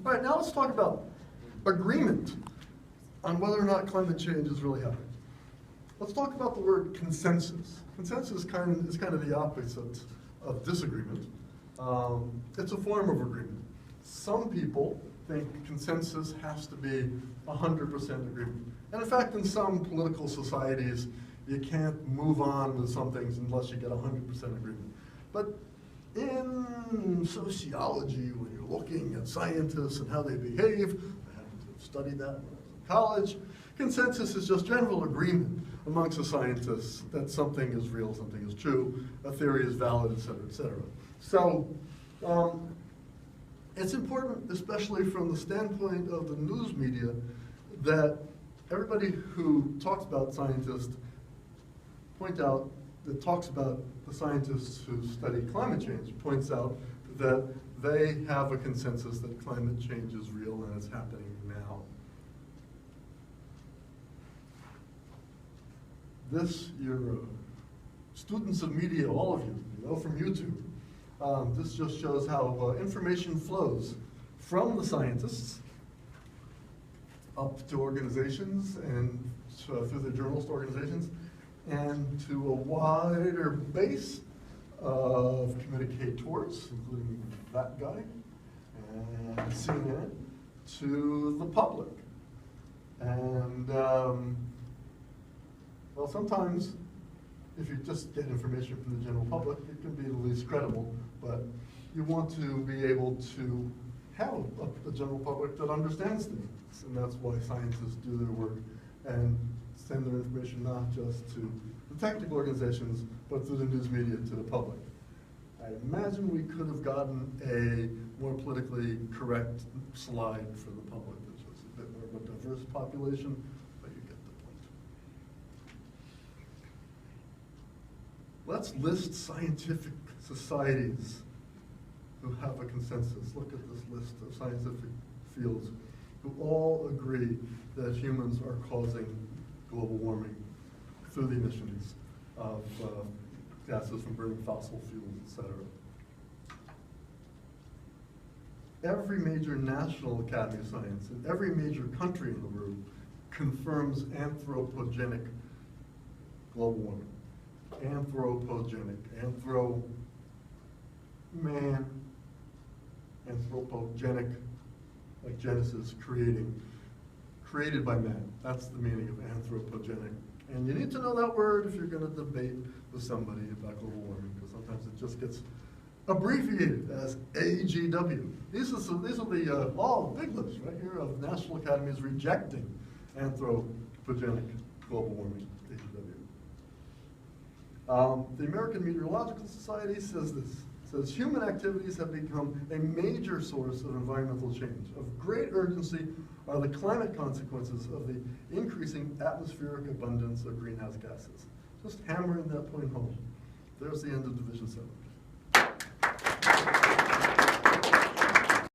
All right, now let's talk about agreement on whether or not climate change is really happening. Let's talk about the word consensus. Consensus is kind of the opposite of disagreement. It's a form of agreement. Some people think consensus has to be 100% agreement. And in fact, in some political societies, you can't move on with some things unless you get 100% agreement. But in sociology, when you're looking at scientists and how they behave, I happen to have studied that when I was in college, consensus is just general agreement amongst the scientists that something is real, something is true, a theory is valid, et cetera, et cetera. So it's important, especially from the standpoint of the news media, that everybody who talks about scientists talks about the scientists who study climate change, points out that they have a consensus that climate change is real and it's happening now. This, your students of media, all of you know from YouTube, this just shows how information flows from the scientists up to organizations and through the journalist organizations and to a wider base of communicators, including that guy and CNN, to the public. And well, sometimes if you just get information from the general public, it can be the least credible, but you want to be able to have a general public that understands things, and that's why scientists do their work and send their information not just to the technical organizations, but through the news media to the public. I imagine we could have gotten a more politically correct slide for the public, which was a bit more of a diverse population, but you get the point. Let's list scientific societies who have a consensus. Look at this list of scientific fields who all agree that humans are causing global warming through the emissions of gases from burning fossil fuels, etc. Every major national academy of science in every major country in the world confirms anthropogenic global warming. Anthropogenic, anthropogenic, like Genesis, created by man. That's the meaning of anthropogenic. And you need to know that word if you're going to debate with somebody about global warming, because sometimes it just gets abbreviated as AGW. These are the big lists right here of national academies rejecting anthropogenic global warming, AGW. The American Meteorological Society says this. Says human activities have become a major source of environmental change. Of great urgency are the climate consequences of the increasing atmospheric abundance of greenhouse gases. Just hammering that point home. There's the end of Division 7.